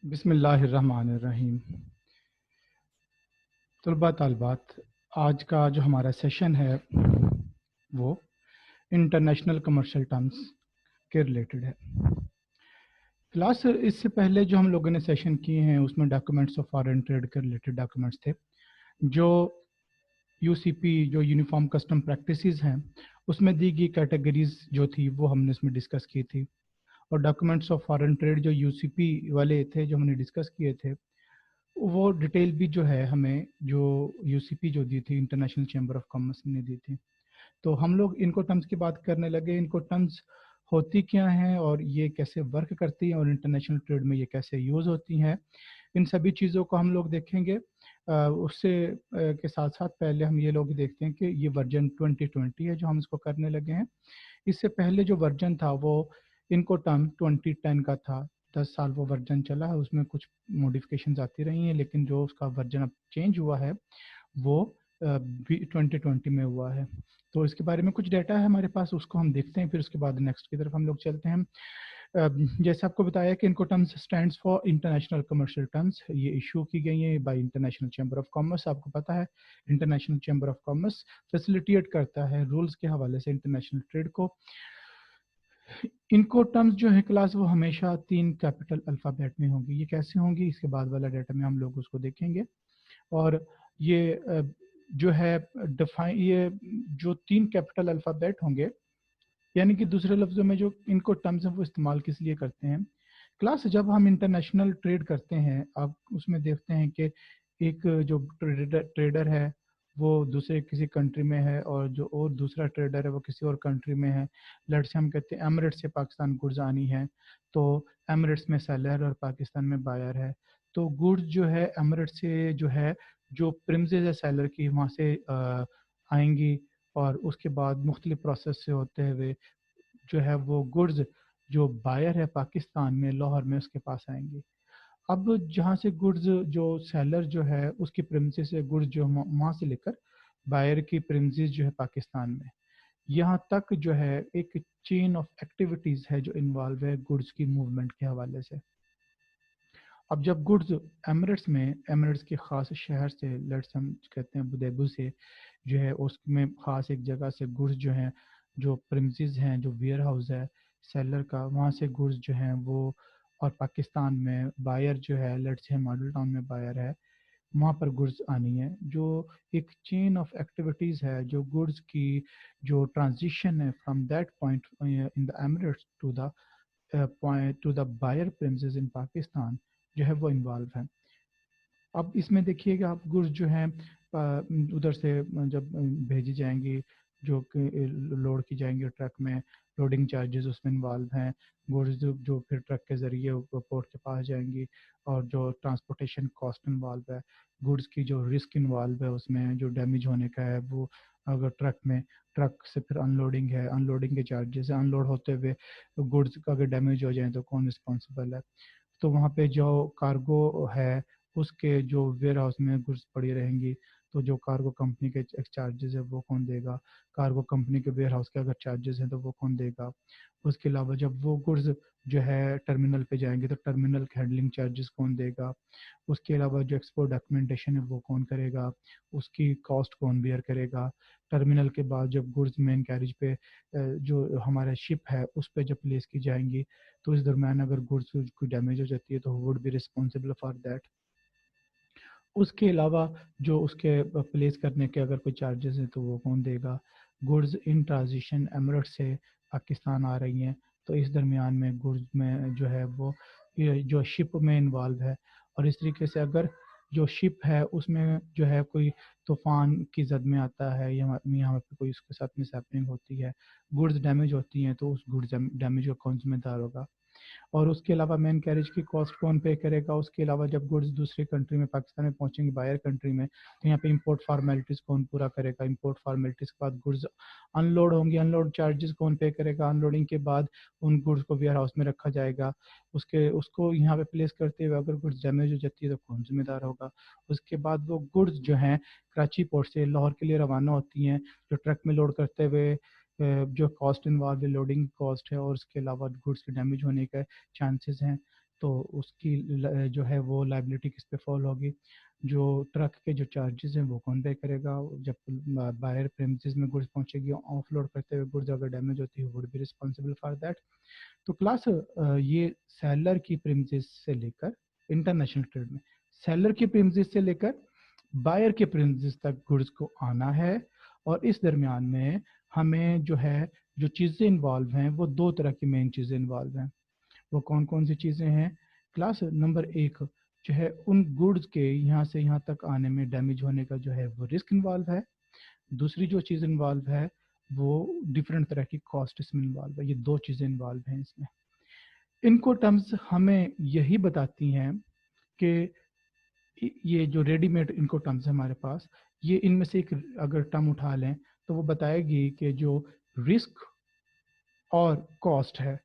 بسم اللہ الرحمن الرحیم. طلباء طالبات، آج کا جو ہمارا سیشن ہے وہ انٹرنیشنل کمرشل ٹرمز کے ریلیٹڈ ہے. کلاس اس سے پہلے جو ہم لوگوں نے سیشن کیے ہیں اس میں ڈاکومنٹس آف فارن ٹریڈ کے ریلیٹڈ ڈاکومنٹس تھے. جو یو سی پی جو یونیفارم کسٹم پریکٹسز ہیں اس میں دی گئی کیٹیگریز جو تھی وہ ہم نے اس میں ڈسکس کی تھی. اور ڈاکومنٹس آف فارن ٹریڈ جو یو سی پی والے تھے جو ہم نے ڈسکس کیے تھے وہ ڈیٹیل بھی جو ہے ہمیں جو یو سی پی جو دی تھی انٹرنیشنل چیمبر آف کامرس نے دی تھی. تو ہم لوگ ان کو ٹرمز کی بات کرنے لگے. ان کو ٹرمز ہوتی کیا ہیں اور یہ کیسے ورک کرتی ہیں اور انٹرنیشنل ٹریڈ میں یہ کیسے یوز ہوتی ہیں، ان سبھی چیزوں کو ہم لوگ دیکھیں گے. اس سے کے ساتھ ساتھ پہلے ہم یہ لوگ دیکھتے ہیں کہ یہ ورژن 2020 ہے جو ہم اس کو کرنے لگے ہیں. اس سے پہلے جو ورژن تھا وہ ان کو ٹرم 2010 کا تھا. 10 سال وہ ورژن چلا ہے، اس میں کچھ موڈیفکیشنز آتی رہی ہیں، لیکن جو اس کا ورژن اب چینج ہوا ہے وہ 2020 میں ہوا ہے. تو اس کے بارے میں کچھ ڈیٹا ہے ہمارے پاس، اس کو ہم دیکھتے ہیں، پھر اس کے بعد نیکسٹ کی طرف ہم لوگ چلتے ہیں. جیسے آپ کو بتایا کہ ان کو terms stands for international commercial terms, یہ ایشو کی گئی ہیں by international chamber of commerce. آپ کو پتہ ہے international chamber of commerce facilitate کرتا ہے رولز کے حوالے سے انٹرنیشنل ٹریڈ کو. ان کو ٹرمز جو ہے کلاس وہ ہمیشہ 3 کیپٹل الفابیٹ میں ہوں گی. یہ کیسے ہوں گی اس کے بعد والا ڈیٹا میں ہم لوگ اس کو دیکھیں گے. اور یہ جو ہے یہ جو 3 کیپٹل الفابیٹ ہوں گے، یعنی کہ دوسرے لفظوں میں جو ان کو ٹرمز ہیں وہ استعمال کس لیے کرتے ہیں. کلاس جب ہم انٹرنیشنل ٹریڈ کرتے ہیں آپ اس میں دیکھتے ہیں کہ ایک جو ٹریڈر ہے وہ دوسرے کسی کنٹری میں ہے اور جو اور دوسرا ٹریڈر ہے وہ کسی اور کنٹری میں ہے. لیٹ سے ہم کہتے ہیں ایمریٹس سے پاکستان گڈز آنی ہے، تو ایمریٹس میں سیلر اور پاکستان میں بائر ہے. تو گڈز جو ہے ایمریٹس سے جو ہے جو پریمزز ہے سیلر کی وہاں سے آئیں گی، اور اس کے بعد مختلف پروسیس سے ہوتے ہوئے جو ہے وہ گڈز جو بائر ہے پاکستان میں لاہور میں اس کے پاس آئیں گی. اب جہاں سے گڈز جو سیلر جو ہے اس کی پریمسز سے گڈز جو وہاں سے لے کر بائر کی پریمسز جو ہے پاکستان میں، یہاں تک جو ہے ایک چین آف ایکٹیویٹیز ہے جو انوالو ہے گڈز کی موومنٹ کے حوالے سے. اب جب گڈز ایمریٹس میں ایمریٹس کے خاص شہر سے لیٹس ہم کہتے ہیں ابوظہبی سے جو ہے اس میں خاص ایک جگہ سے گڈز جو ہیں جو پریمسز ہیں جو ویئر ہاؤس ہے سیلر کا وہاں سے گڈز جو ہیں وہ، اور پاکستان میں بائر جو ہے لیٹس سے ماڈل ٹاؤن میں بائر ہے وہاں پر گڈز آنی ہے. جو ایک چین آف ایکٹیویٹیز ہے جو گڈز کی جو ٹرانزیشن ہے from that point in the Emirates to the buyer premises in Pakistan جو ہے وہ انوالو ہے. اب اس میں دیکھیے کہ آپ گڈز جو ہیں ادھر سے جب بھیجی جائیں گی جو لوڈ کی جائیں گی ٹرک میں، لوڈنگ چارجز اس میں انوالو ہیں. گڈز جو پھر ٹرک کے ذریعے پورٹ کے پاس جائیں گی اور جو ٹرانسپورٹیشن کاسٹ انوالو ہے، گڈز کی جو رسک انوالو ہے اس میں جو ڈیمیج ہونے کا ہے وہ، اگر ٹرک سے پھر ان لوڈنگ ہے، ان لوڈنگ کے چارجز ہیں، ان لوڈ ہوتے ہوئے گڈز کا اگر ڈیمیج ہو جائیں تو کون رسپانسبل ہے. تو وہاں پہ جو کارگو ہے اس کے جو ویئر ہاؤس میں گڈز پڑی رہیں گی تو جو کارگو کمپنی کے چارجز ہے وہ کون دے گا، کارگو کمپنی کے ویئر ہاؤس کے اگر چارجز ہیں تو وہ کون دے گا. اس کے علاوہ جب وہ گڈز جو ہے ٹرمینل پہ جائیں گے تو ٹرمینل ہینڈلنگ چارجز کون دے گا. اس کے علاوہ جو ایکسپورٹ ڈاکومنٹیشن ہے وہ کون کرے گا، اس کی کاسٹ کون بیئر کرے گا. ٹرمینل کے بعد جب گڈز مین کیریج پہ جو ہمارا شپ ہے اس پہ جب پلیس کی جائیں گی تو اس درمیان اگر گڈز کوئی ڈیمیج ہو جاتی ہے تو would be responsible for that. اس کے علاوہ جو اس کے پلیس کرنے کے اگر کوئی چارجز ہیں تو وہ کون دے گا. گڈز ان ٹرانزیشن ایمریٹ سے پاکستان آ رہی ہیں تو اس درمیان میں گڈز میں جو ہے وہ جو شپ میں انوالو ہے. اور اس طریقے سے اگر جو شپ ہے اس میں جو ہے کوئی طوفان کی زد میں آتا ہے یا یہاں پہ کوئی اس کے ساتھ مس ہیپننگ ہوتی ہے، گڈز ڈیمیج ہوتی ہیں تو اس گڈز ڈیمیج کا کون ذمہ دار ہوگا. اور اس کے علاوہ مین کیریج کی کاسٹ کون پے کرے گا. اس کے علاوہ جب گڈز دوسری کنٹری میں پاکستان میں پہنچیں گی بائر کنٹری میں تو یہاں پہ امپورٹ فارمیلٹیز کون پورا کرے گا. امپورٹ فارمیلٹیز کے بعد گڈز ان لوڈ ہوں گی، ان لوڈ چارجز کون پے کرے گا. ان لوڈنگ کے بعد ان گڈز کو ویئر ہاؤس میں رکھا جائے گا. اس کو یہاں پہ پلیس کرتے ہوئے اگر گڈز ڈیمیج ہو جاتی ہے تو کون ذمہ دار ہوگا. اس کے بعد وہ گڈز جو ہیں کراچی پورٹ سے لاہور کے لیے روانہ ہوتی ہیں، جو ٹرک میں لوڈ کرتے ہوئے جو کاسٹ انوالو ہے لوڈنگ کاسٹ ہے اور اس کے علاوہ گڈز کے ڈیمیج ہونے کے چانسز ہیں. تو اس کی جو ہے وہ لائبلٹی کس پہ فال ہوگی؟ جو ٹرک کے جو چارجز ہیں وہ کون پے کرے گا؟ جب بائر پریمسز میں گڈس پہنچے گی آف لوڈ کرتے ہوئے گڈس اگر ڈیمیج ہوتی ہے would be responsible for that. تو کلاس یہ سیلر کی پریمسز سے لے کر انٹرنیشنل ٹریڈ میں سیلر کی پریمسز سے لے کر بائر کے پریمسز تک گڈس کو آنا ہے، اور اس درمیان میں ہمیں جو ہے جو چیزیں انوالو ہیں وہ دو طرح کی مین چیزیں انوالو ہیں. وہ کون کون سی چیزیں ہیں کلاس؟ نمبر ایک جو ہے ان گڈس کے یہاں سے یہاں تک آنے میں ڈیمیج ہونے کا جو ہے وہ رسک انوالو ہے. دوسری جو چیز انوالو ہے وہ ڈفرینٹ طرح کی کاسٹ اس میں انوالو ہے. یہ دو چیزیں انوالو ہیں اس میں. انکو ٹرمز ہمیں یہی بتاتی ہیں کہ یہ جو ریڈی میڈ انکو ٹرمز ہے ہمارے پاس، یہ ان میں سے ایک اگر ٹرم اٹھا لیں تو وہ بتائے گی کہ جو رسک اور کاسٹ ہے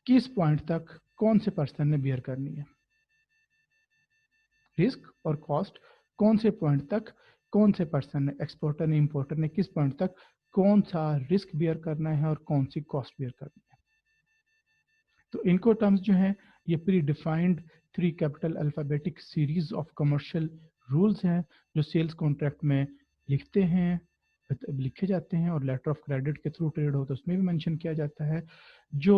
کس پوائنٹ تک کون سے پرسن نے بیئر کرنی ہے. رسک اور کاسٹ کون سے پوائنٹ تک کون سے پرسن نے، ایکسپورٹر نے امپورٹر نے، کس پوائنٹ تک کون سا رسک بیئر کرنا ہے اور کون سی کاسٹ بیئر کرنی ہے. تو انکو ٹرمز جو ہیں یہ predefined 3 capital alphabetic series of commercial rules ہیں جو سیلز کانٹریکٹ میں لکھے جاتے ہیں، اور لیٹر آف کریڈٹ کے تھرو ٹریڈ ہو تو اس میں بھی مینشن کیا جاتا ہے، جو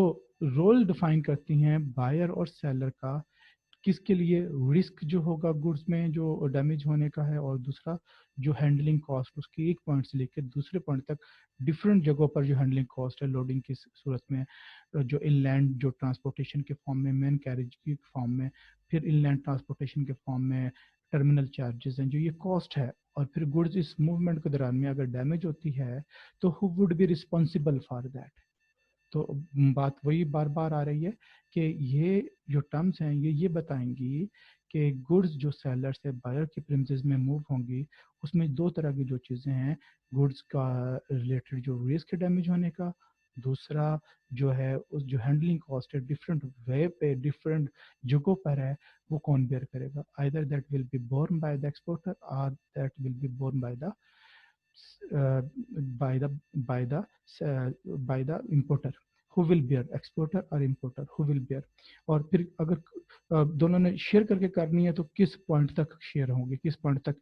رول ڈیفائن کرتی ہیں بائر اور سیلر کا کس کے لیے رسک جو ہوگا گڈس میں جو ڈیمیج ہونے کا ہے، اور دوسرا جو ہینڈلنگ کاسٹ اس کی ایک پوائنٹ سے لے کے دوسرے پوائنٹ تک ڈفرینٹ جگہوں پر جو ہینڈلنگ کاسٹ ہے لوڈنگ کی صورت میں، جو ان لینڈ جو ٹرانسپورٹیشن کے فارم میں، مین کیریج کی فارم میں، پھر ان لینڈ ٹرانسپورٹیشن کے فارم میں ٹرمینل چارجز ہیں جو یہ کاسٹ ہے، اور پھر گڈز اس موومنٹ کے دوران میں اگر ڈیمیج ہوتی ہے تو ہو would be responsible for that. تو بات وہی بار بار آ رہی ہے کہ یہ جو ٹرمز ہیں یہ بتائیں گی کہ گڈز جو سیلر سے بائر کی پریمسز میں موو ہوں گی اس میں دو طرح کی جو چیزیں ہیں، گڈز کا ریلیٹڈ جو رسک ڈیمیج ہونے کا، دوسرا جو ہے اس جو ہینڈلنگ کاسٹ ہے ڈفرینٹ وے پہ ڈفرینٹ جگہوں پر ہے وہ کون بیئر کرے گا. either that will be borne by the exporter or that will be borne by the by the by the by the importer. who will bear, exporter or importer, who will bear. اور پھر اگر دونوں نے share کر کے کرنی ہے تو کس پوائنٹ تک شیئر ہوں گے، کس پوائنٹ تک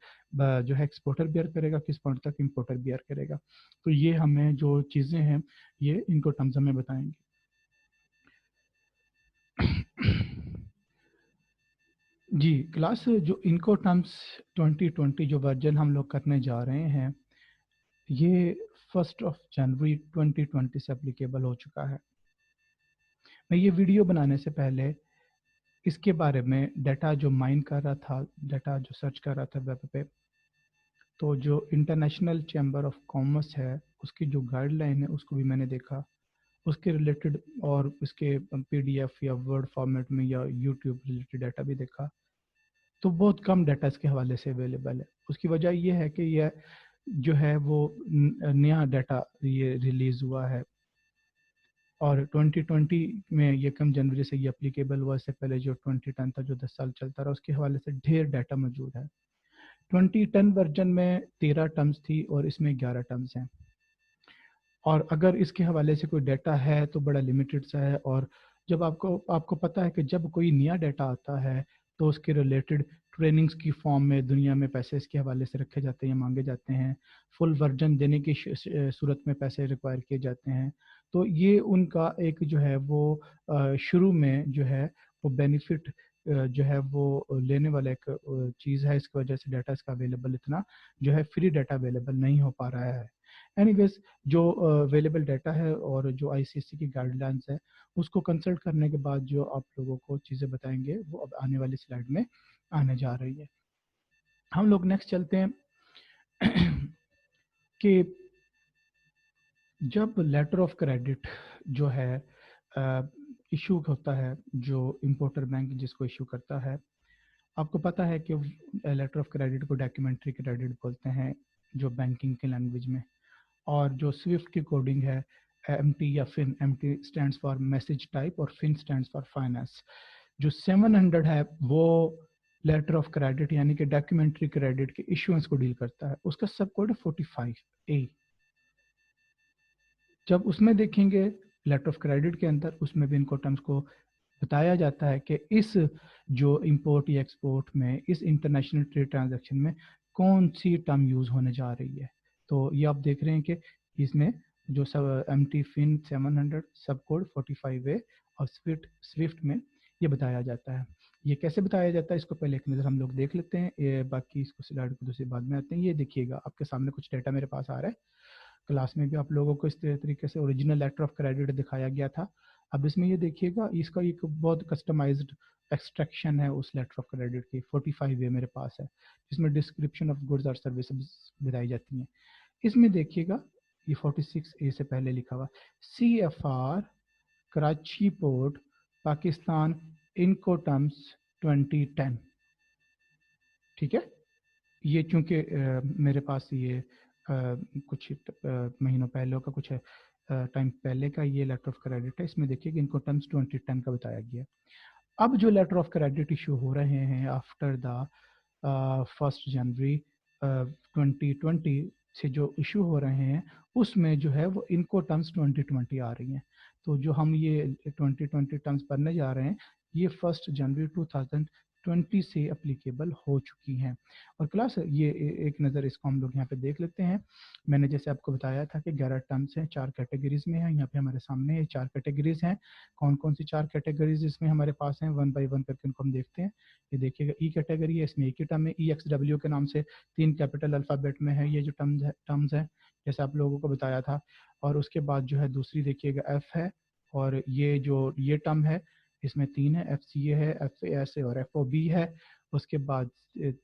جو ہے ایکسپورٹر بیئر کرے گا، کس پوائنٹ تک امپورٹر بیئر کرے گا. تو یہ ہمیں جو چیزیں ہیں یہ ان کو ٹرمز ہمیں بتائیں گے. جی کلاس جو انکو ٹرمز 2020 جو ورژن ہم لوگ کرنے جا رہے ہیں یہ 1 جنوری 2020 سے اپلیکیبل ہو چکا ہے. میں یہ ویڈیو بنانے سے پہلے اس کے بارے میں ڈیٹا جو مائن کر رہا تھا، ڈیٹا جو سرچ کر رہا تھا ویب پہ، تو جو انٹرنیشنل چیمبر آف کامرس ہے اس کی جو گائیڈ لائن ہے اس کو بھی میں نے دیکھا، اس کے ریلیٹڈ اور اس کے پی ڈی ایف یا ورڈ فارمیٹ میں یا یوٹیوب ریلیٹڈ ڈیٹا بھی دیکھا، تو بہت کم ڈیٹا اس کے حوالے سے اویلیبل ہے. اس کی وجہ یہ ہے کہ یہ جو ہے وہ نیا ڈیٹا یہ ریلیز ہوا ہے، اور 2020 میں یہ کم جنوری سے یہ اپلیکیبل ہوا. اس سے پہلے جو 2010 تھا جو 10 سال چلتا رہا اس کے حوالے سے ڈھیر ڈیٹا موجود ہے. 2010 ورژن میں 13 ٹرمز تھی اور اس میں 11 ٹرمز ہیں، اور اگر اس کے حوالے سے کوئی ڈیٹا ہے تو بڑا لمیٹڈ سا ہے. اور جب آپ کو پتہ ہے کہ جب کوئی نیا ڈیٹا آتا ہے تو اس کے ریلیٹڈ ٹریننگز کی فارم میں دنیا میں پیسے اس کے حوالے سے رکھے جاتے ہیں، مانگے جاتے ہیں، فل ورژن دینے کی صورت میں پیسے ریکوائر کیے جاتے ہیں. تو یہ ان کا ایک جو ہے وہ شروع میں جو ہے وہ بینیفٹ جو ہے وہ لینے والا ایک چیز ہے. اس کی وجہ سے ڈیٹا اس کا اویلیبل اتنا جو ہے فری ڈیٹا اویلیبل نہیں ہو پا رہا ہے. اینی ویز جو اویلیبل ڈیٹا ہے اور جو آئی سی ایس سی کی گائیڈ لائنس ہے اس کو کنسلٹ کرنے کے بعد جو آپ لوگوں کو چیزیں بتائیں گے وہ اب آنے والی سلائیڈ میں آنے جا رہی ہے. ہم لوگ نیکسٹ چلتے ہیں کہ جب لیٹر آف کریڈٹ جو ہے ایشو ہوتا ہے، جو امپورٹر بینک جس کو ایشو کرتا ہے، آپ کو پتہ ہے کہ لیٹر آف کریڈٹ کو ڈاکیومنٹری کریڈٹ بولتے ہیں جو بینکنگ کے لینگویج میں، اور جو سوئفٹ کی کوڈنگ ہے ایم ٹی یا fun, M T stands for message type اور فن اسٹینڈس فار فائنانس. جو 700 ہے وہ لیٹر آف کریڈٹ یعنی کہ ڈاکیومنٹری کریڈٹ کے ایشوئنس کو ڈیل کرتا ہے. اس کا سب کوڈ 45A. جب اس میں دیکھیں گے لیٹر آف کریڈٹ کے اندر اس میں بھی انکو ٹرمز کو بتایا جاتا ہے کہ اس جو امپورٹ یا ایکسپورٹ میں اس انٹرنیشنل ٹریڈ ٹرانزیکشن میں کون سی ٹرم یوز ہونے جا رہی ہے. تو یہ آپ دیکھ رہے ہیں کہ اس میں جو ایم ٹی فن 700 سب کوڈ 45A اور سوفٹ میں یہ بتایا جاتا ہے. یہ کیسے بتایا جاتا ہے اس کو پہلے ایک نظر ہم لوگ دیکھ لیتے ہیں, باقی اس کو سلائڈ کو دوسری بعد میں آتے ہیں. یہ دیکھیے گا آپ کے سامنے کچھ ڈیٹا میرے پاس آ رہا ہے. کلاس میں بھی آپ لوگوں کو اس طریقے سے اوریجنل لیٹر آف کریڈٹ دکھایا گیا تھا. اب اس میں یہ دیکھیے گا اس کا ایک بہت کسٹمائزڈ ایکسٹریکشن ہے اس لیٹر آف کریڈٹ کی. 45A میرے پاس ہے جس میں ڈسکرپشن آف گڈز اور سروسز بتائی جاتی ہیں. اس میں دیکھیے گا یہ 46A سے پہلے لکھا ہوا CFR کراچی پورٹ پاکستان انکوٹمس 2010. ٹھیک ہے, یہ چونکہ میرے پاس یہ کچھ مہینوں پہلے کا کچھ ٹائم پہلے کا یہ لیٹر آف کریڈٹ ہے. اس میں دیکھیے کہ انکوٹمس 2010 کا بتایا گیا. اب جو لیٹر آف کریڈٹ ایشو ہو رہے ہیں آفٹر دا 1 جنوری 2020 سے جو ایشو ہو رہے ہیں اس میں جو ہے وہ انکوٹمس 2020 آ رہی ہیں. تو جو ہم یہ 2020 ٹرمس پڑھنے جا رہے ہیں یہ 1 جنوری 2020 سے اپلیکیبل ہو چکی ہیں. اور کلاس یہ ایک نظر اس کو ہم لوگ یہاں پہ دیکھ لیتے ہیں. میں نے جیسے آپ کو بتایا تھا کہ 11 ٹرمس ہیں, 4 کیٹیگریز میں ہیں. یہاں پہ ہمارے سامنے یہ 4 کیٹیگریز ہیں. کون کون سی 4 کیٹیگریز اس میں ہمارے پاس ہیں, 1 بائی 1 کر کے ان کو ہم دیکھتے ہیں. یہ دیکھیے گا ای کیٹیگری ہے, اس میں ایک ہی ٹرم ہے EXW کے نام سے 3 کیپٹل الفابیٹ میں ہے یہ جو ٹرمز ہے جیسے آپ لوگوں کو بتایا تھا. اور اس کے بعد جو ہے دوسری دیکھیے گا F ہے, اور یہ جو یہ ٹرم ہے اس میں 3 ہے, FCA ہے, FAS ہے اور FOB ہے. اس کے بعد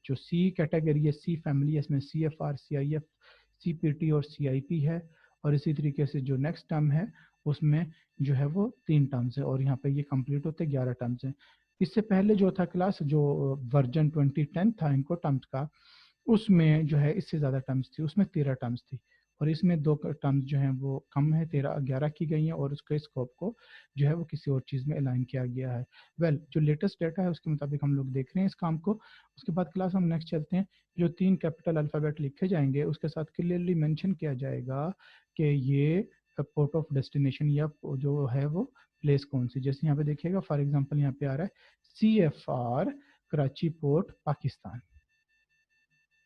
جو C کیٹیگری ہے, C فیملی ہے, اس میں CFR CIF CPT اور CIP ہے. اور اسی طریقے سے جو نیکسٹ ٹرم ہے اس میں جو ہے وہ 3 ٹرمز ہے, اور یہاں پہ یہ کمپلیٹ ہوتے 11 ٹرمز ہیں. اس سے پہلے جو تھا کلاس جو ورژن 2010 تھا ان کو ٹرمز کا, اس میں جو ہے اس سے زیادہ ٹرمز تھی, اس میں 13 ٹرمز تھی. اور اس میں 2 ٹرمز جو ہیں وہ کم ہے, 11 کی گئی ہیں, اور اس کے اسکوپ کو جو ہے وہ کسی اور چیز میں الائن کیا گیا ہے. جو لیٹسٹ ڈیٹا ہے اس کے مطابق ہم لوگ دیکھ رہے ہیں اس کام کو. اس کے بعد کلاس ہم نیکسٹ چلتے ہیں. جو 3 کیپٹل الفابیٹ لکھے جائیں گے اس کے ساتھ کلیئرلی مینشن کیا جائے گا کہ یہ پورٹ آف ڈیسٹینیشن یا جو ہے وہ پلیس کون سی. جیسے یہاں پہ دیکھیے گا فار ایگزامپل یہاں پہ آ رہا ہے CFR کراچی پورٹ پاکستان.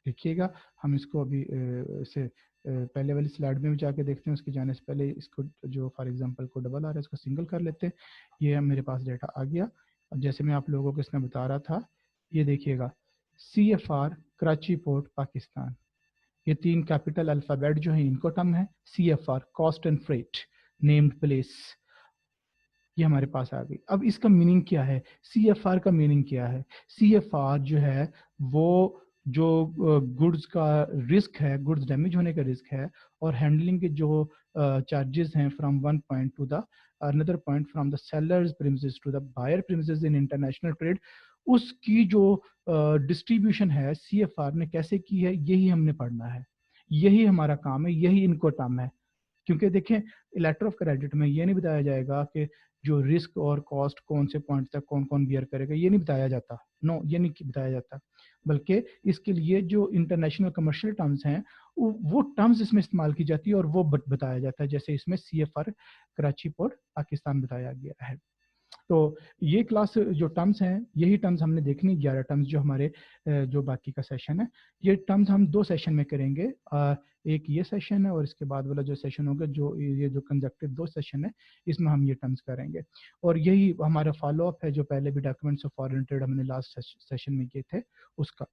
دیکھیے گا ہم اس کو ابھی سے پہلے والی سلائڈ میں بھی جا کے دیکھتے ہیں. اس کے جانے سے پہلے اس کو جو فار ایگزامپل کو ڈبل آ رہا ہے اس کو سنگل کر لیتے ہیں. یہ میرے پاس ڈیٹا آ گیا. اب جیسے میں آپ لوگوں کو اس میں بتا رہا تھا, یہ دیکھیے گا CFR کراچی پورٹ پاکستان, یہ 3 کیپٹل الفابیٹ جو ہیں ان کو ٹرم ہے. CFR cost and freight named place, یہ ہمارے پاس آ گئی. اب اس کا میننگ کیا ہے, CFR کا میننگ کیا ہے. CFR جو ہے وہ جو گڈز کا رسک ہے, گڈز ڈیمیج ہونے کا رسک ہے, اور ہینڈلنگ کے جو چارجز ہیں from one point to the another point from the seller's premises to the buyer premises in international trade, اس کی جو ڈسٹریبیوشن ہے CFR نے کیسے کی ہے یہی ہم نے پڑھنا ہے. یہی ہمارا کام ہے, یہی ان کو ٹرم ہے. کیونکہ دیکھیں لیٹر آف کریڈٹ میں یہ نہیں بتایا جائے گا کہ جو رسک اور کاسٹ کون سے پوائنٹ تک کون کون بیئر کرے گا, یہ نہیں بتایا جاتا. نو, یہ نہیں بتایا جاتا. بلکہ اس کے لیے جو انٹرنیشنل کمرشل ٹرمز ہیں وہ ٹرمز اس میں استعمال کی جاتی ہے اور وہ بتایا جاتا ہے. جیسے اس میں CFR کراچی پورٹ پاکستان بتایا گیا ہے. تو یہ کلاس جو ٹرمز ہیں یہی ٹرمز ہم نے دیکھنی, 11 ٹرمز جو ہمارے جو باقی کا سیشن ہے. یہ ٹرمز ہم 2 سیشن میں کریں گے, ایک یہ سیشن ہے اور اس کے بعد والا جو سیشن ہوگا جو یہ جو کنزیکٹیو 2 سیشن ہے اس میں ہم یہ ٹرمز کریں گے. اور یہی ہمارا فالو اپ ہے جو پہلے بھی ڈاکیومنٹس آف فارن ٹریڈ ہم نے لاسٹ سیشن میں کیے تھے اس کا.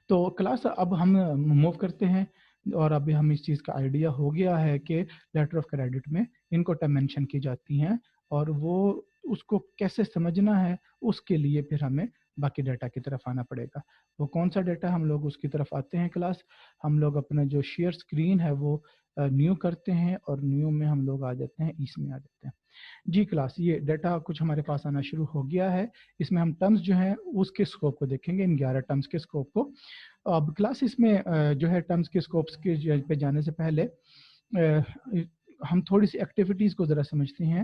تو کلاس اب ہم موو کرتے ہیں, اور ابھی ہم اس چیز کا آئیڈیا ہو گیا ہے کہ لیٹر آف کریڈٹ میں ان کو ٹرم مینشن کی جاتی ہیں, اور وہ اس کو کیسے سمجھنا ہے اس کے لیے پھر ہمیں باقی ڈیٹا کی طرف آنا پڑے گا. وہ کون سا ڈیٹا, ہم لوگ اس کی طرف آتے ہیں کلاس. ہم لوگ اپنا جو شیئر اسکرین ہے وہ نیو کرتے ہیں, اور نیو میں ہم لوگ آ جاتے ہیں, اس میں آ جاتے ہیں. جی کلاس, یہ ڈیٹا کچھ ہمارے پاس آنا شروع ہو گیا ہے. اس میں ہم ٹرمز جو ہیں اس کے اسکوپ کو دیکھیں گے, ان 11 ٹرمز کے اسکوپ کو. اب کلاس اس میں جو ہے ٹرمز کے اسکوپس کے پہ جانے سے پہلے ہم تھوڑی سی ایکٹیویٹیز کو ذرا سمجھتے ہیں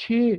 6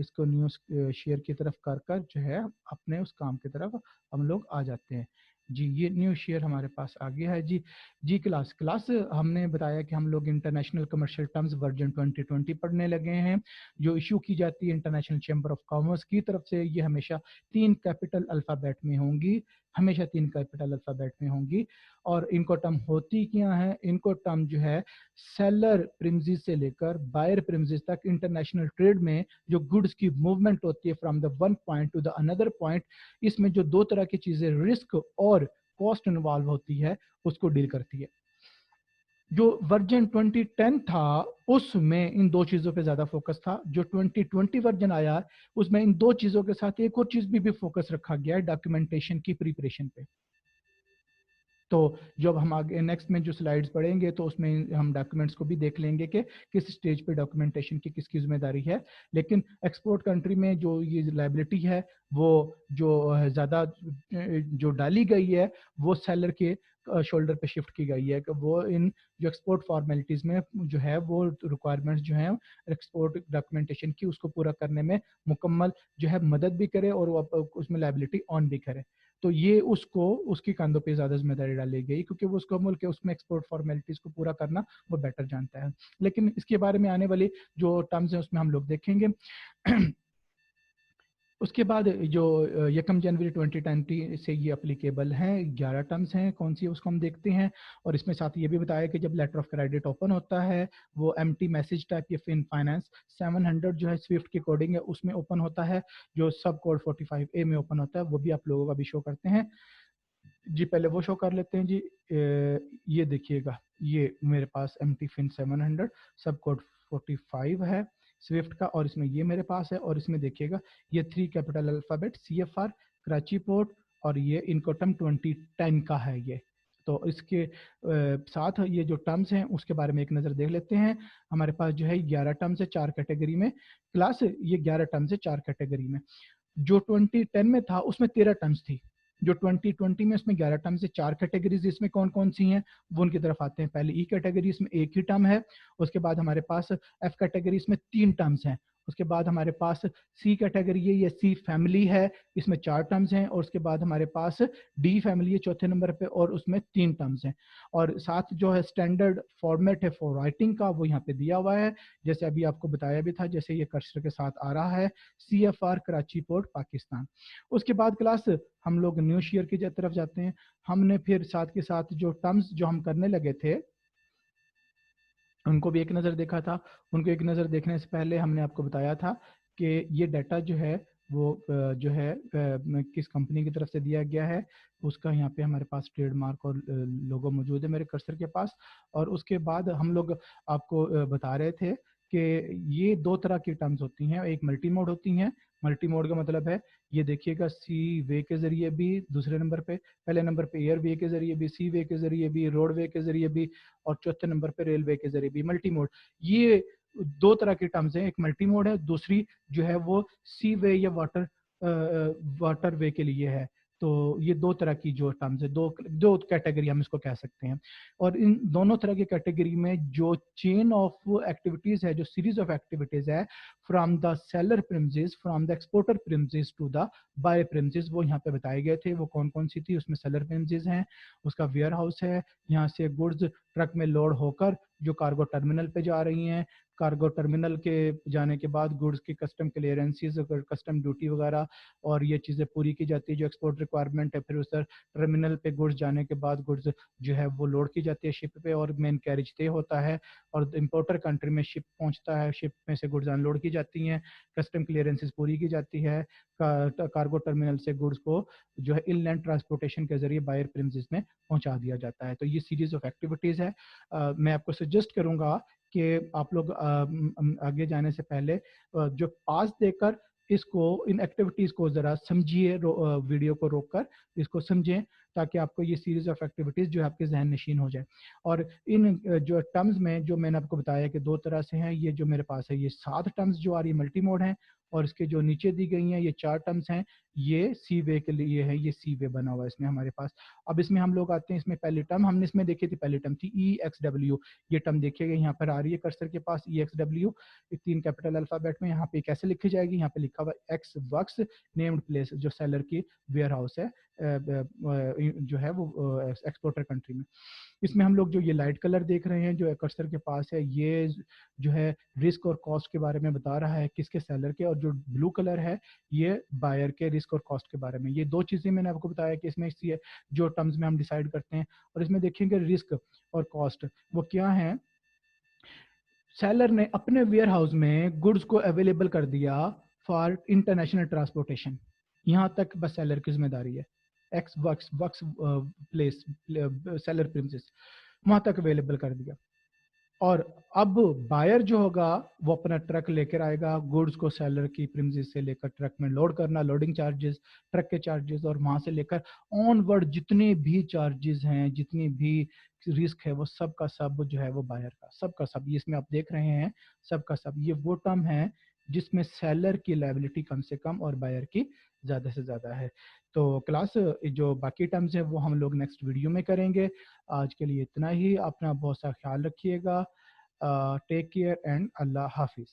اس کو نیو شیئر کی طرف کر کر جو ہے اپنے اس کام کی طرف ہم لوگ آ جاتے ہیں. جی یہ نیو شیئر ہمارے پاس آ گیا ہے. جی کلاس ہم نے بتایا کہ ہم لوگ انٹرنیشنل کمرشل ٹرمز ورژن 2020 پڑھنے لگے ہیں جو ایشو کی جاتی ہے انٹرنیشنل چیمبر آف کامرس کی طرف سے. یہ ہمیشہ 3 کیپٹل الفابیٹ میں ہوں گی, ہمیشہ 3 کیپٹل الفابیٹ میں ہوں گی. اور ان کو ٹرم ہوتی کیا ہے؟ ان کو ٹرم جو ہے سیلر پریمزز سے لے کر بائر پریمزز تک انٹرنیشنل ٹریڈ میں جو گڈس کی موومنٹ ہوتی ہے from the one point to the اندر پوائنٹ, اس میں جو دو طرح کی چیزیں رسک اور کاسٹ انوالو ہوتی ہے اس کو ڈیل کرتی ہے. جو ورژن 2010 تھا اس میں ان دو چیزوں پہ زیادہ فوکس تھا. جو 2020 ورژن آیا اس میں ان دو چیزوں کے ساتھ ایک اور چیز بھی فوکس رکھا گیا ہے, ڈاکیومنٹیشن کی پریپریشن پہ. تو جب ہم آگے نیکسٹ میں جو سلائیڈز پڑھیں گے تو اس میں ہم ڈاکیومنٹس کو بھی دیکھ لیں گے کہ کس سٹیج پہ ڈاکیومنٹیشن کی کس کی ذمہ داری ہے. لیکن ایکسپورٹ کنٹری میں جو یہ لائبلٹی ہے وہ جو زیادہ جو ڈالی گئی ہے وہ سیلر کے شولڈر پہ شفٹ کی گئی ہے کہ وہ ان جو ایکسپورٹ فارمیلٹیز میں جو ہے وہ ریکوائرمنٹس جو ہیں ایکسپورٹ ڈاکیومنٹیشن کی اس کو پورا کرنے میں مکمل جو ہے مدد بھی کرے اور وہ اس میں لائبلٹی آن بھی کرے. تو یہ اس کو اس کی کاندھوں پہ زیادہ ذمہ داری ڈالی گئی کیونکہ وہ اس کو ملک اس میں ایکسپورٹ فارمیلٹیز کو پورا کرنا وہ بیٹر جانتا ہے. لیکن اس کے بارے میں آنے والی جو ٹرمز ہیں اس میں ہم لوگ دیکھیں گے. اس کے بعد جو 1 جنوری 2020 سے یہ اپلیکیبل ہیں 11 ٹرمز ہیں, کون سی اس کو ہم دیکھتے ہیں. اور اس میں ساتھ یہ بھی بتایا کہ جب لیٹر آف کریڈٹ اوپن ہوتا ہے وہ ایم ٹی میسج ٹائپ یا فن فائنانس 700 جو ہے سوئفٹ کی کوڈنگ ہے اس میں اوپن ہوتا ہے, جو سب کوڈ 45A میں اوپن ہوتا ہے وہ بھی آپ لوگوں کا بھی شو کرتے ہیں. جی پہلے وہ شو کر لیتے ہیں. جی یہ دیکھیے گا, یہ میرے پاس ایم ٹی فن 700 سب کوڈ 45 ہے سوئفٹ کا, اور اس میں یہ میرے پاس ہے. اور اس میں دیکھیے گا یہ 3 capital alphabet CFR Karachi port اور یہ انکوٹم 2010 کا ہے یہ. تو اس کے ساتھ یہ جو ٹرمز ہیں اس کے بارے میں ایک نظر دیکھ لیتے ہیں. ہمارے پاس جو ہے 11 ٹرمز ہے 4 کیٹیگری میں. کلاس یہ 11 ٹرمز ہے 4 کیٹیگری میں. جو 2010 میں تھا اس میں 13 ٹرمز تھی. جو 2020 میں اس میں 11 ٹرمز ہے. 4 کیٹیگریز اس میں کون کون سی ہیں وہ ان کی طرف آتے ہیں. پہلے ای کیٹیگری اس میں ایک ہی ٹرم ہے. اس کے بعد ہمارے پاس ایف کیٹیگری اس میں 3 ٹرمز ہیں. اس کے بعد ہمارے پاس سی کیٹیگری ہے, یہ سی فیملی ہے, اس میں 4 ٹرمز ہیں. اور اس کے بعد ہمارے پاس ڈی فیملی ہے چوتھے نمبر پہ اور اس میں 3 ٹرمز ہیں. اور ساتھ جو ہے اسٹینڈرڈ فارمیٹ ہے فور رائٹنگ کا وہ یہاں پہ دیا ہوا ہے, جیسے ابھی آپ کو بتایا بھی تھا, جیسے یہ کرسر کے ساتھ آ رہا ہے CFR کراچی پورٹ پاکستان. اس کے بعد کلاس ہم لوگ نیو شیئر کی طرف جاتے ہیں. ہم نے پھر ساتھ کے ساتھ جو ٹرمز جو ہم کرنے لگے تھے ان کو بھی ایک نظر دیکھا تھا. ان کو ایک نظر دیکھنے سے پہلے ہم نے آپ کو بتایا تھا کہ یہ ڈیٹا جو ہے وہ جو ہے کس کمپنی کی طرف سے دیا گیا ہے. اس کا یہاں پہ ہمارے پاس ٹریڈ مارک اور لوگو موجود ہے میرے کرسر کے پاس. اور اس کے بعد ہم لوگ آپ کو بتا رہے تھے کہ یہ 2 طرح کی ٹرمز ہوتی ہیں. ایک ملٹی موڈ ہوتی ہیں. ملٹی موڈ کا مطلب ہے یہ دیکھیے گا سی وے کے ذریعے بھی دوسرے نمبر پہ, پہلے نمبر پہ ایئر وے کے ذریعے بھی, سی وے کے ذریعے بھی, روڈ وے کے ذریعے بھی, اور چوتھے نمبر پہ ریل وے کے ذریعے بھی. ملٹی موڈ یہ 2 طرح کی ٹرمز ہیں. ایک ملٹی موڈ ہے, دوسری جو ہے وہ سی وے یا واٹر وے کے لیے ہے. تو یہ 2 طرح کی جو ٹرمز ہے, دو کیٹیگری ہم اس کو کہہ سکتے ہیں. اور ان دونوں طرح کی کیٹیگری میں جو چین آف ایکٹیویٹیز ہے, جو سیریز آف ایکٹیویٹیز ہے from the seller premises, from the exporter premises to the buyer premises, وہ یہاں پہ بتائے گئے تھے. وہ کون کون سی تھی؟ اس میں سیلر پریمزز ہیں, اس کا ویئر ہاؤس ہے, یہاں سے گڈز ٹرک میں لوڈ ہو کر جو کارگو ٹرمینل پہ جا رہی ہیں, کارگو ٹرمینل کے جانے کے بعد گڈز کی کسٹم کلیئرنسز, کسٹم ڈیوٹی وغیرہ اور یہ چیزیں پوری کی جاتی ہے جو ایکسپورٹ ریکوائرمنٹ ہے. پھر اس ٹرمینل پہ گڈز جانے کے بعد گڈز جو ہے وہ لوڈ کی جاتی ہے شپ پہ, اور مین کیریج طے ہوتا ہے اور امپورٹر کنٹری میں شپ پہنچتا ہے. شپ میں سے گڈز ان لوڈ کی جاتی ہیں, کسٹم کلیئرنسز پوری کی جاتی ہے. کارگو ٹرمینل سے گڈز کو جو ہے ان لینڈ ٹرانسپورٹیشن کے ذریعے بائر پریمزز میں پہنچا دیا جاتا ہے. تو یہ سیریز آف ایکٹیویٹیز ہے. میں آپ کو سجیسٹ کروں گا کہ آپ لوگ آگے جانے سے پہلے جو پاس دے کر اس کو ان ایکٹیویٹیز کو ذرا سمجھیے, ویڈیو کو روک کر اس کو سمجھیں تاکہ آپ کو یہ سیریز آف ایکٹیویٹیز جو ہے آپ کے ذہن نشین ہو جائے. اور ان جو ٹرمز میں جو میں نے آپ کو بتایا کہ 2 طرح سے ہیں, یہ جو میرے پاس ہے یہ 7 ٹرمز جو آ رہی ہے ملٹی موڈ ہیں, اور اس کے جو نیچے دی گئی ہیں یہ 4 ٹرمز ہیں، یہ سی وے کے لیے ہے، یہ سی وے بنا ہوا ہے اس میں ہمارے پاس۔ اب اس میں ہم لوگ آتے ہیں، اس میں پہلی ٹرم ہم نے اس میں دیکھی تھی، پہلی ٹرم تھی ای ایکس ڈبلیو، یہ ٹرم دیکھیے گا یہاں پر آ رہی ہے کرسر کے پاس، E X W 3 capital alphabet میں، یہاں پہ کیسے لکھی جائے گی، یہاں پہ لکھا ہوا ایکس وکس نیمڈ پلیس جو سیلر کی ویئر ہاؤس ہے جو ہے وہ ایکسپورٹر کنٹری میں۔ اس میں ہم لوگ جو یہ لائٹ کلر دیکھ رہے ہیں جو کرسر کے پاس ہے، یہ جو ہے رسک اور کاسٹ کے بارے میں بتا رہا ہے، کس کے، سیلر کے، اور جو بلو کلر ہے یہ بائر کے رسک اور کاسٹ کے بارے میں۔ یہ دو چیزیں میں نے آپ کو بتایا کہ اس میں جو ٹرمز میں ہم ڈیسائیڈ کرتے ہیں، اور اس میں دیکھیں گے رسک اور کاسٹ وہ کیا ہیں۔ سیلر نے اپنے ویئر ہاؤس میں گڈز کو اویلیبل کر دیا فار انٹرنیشنل ٹرانسپورٹیشن، یہاں تک بس سیلر کی ذمہ داری ہے، ex works place seller premises وہاں تک اویلیبل کر دیا۔ اور اب بائر جو ہوگا وہ اپنا ٹرک لے کر آئے گا، گوڈز کو سیلر کی پریمسز سے لے کر ٹرک میں لوڈ کرنا، لوڈنگ چارجز، ٹرک کے چارجز، اور وہاں سے لے کر آن ورڈ جتنے بھی چارجز ہیں، جتنی بھی رسک ہے، وہ سب کا سب جو ہے وہ بائر کا، سب کا سب، یہ اس میں آپ دیکھ رہے ہیں سب کا سب، یہ وہ ٹرم ہے جس میں سیلر کی لائبلٹی کم سے کم اور بائر کی زیادہ سے زیادہ ہے۔ تو کلاس جو باقی ٹرمز ہیں وہ ہم لوگ نیکسٹ ویڈیو میں کریں گے۔ آج کے لیے اتنا ہی، اپنا بہت سا خیال رکھیے گا، ٹیک کیئر اینڈ اللہ حافظ۔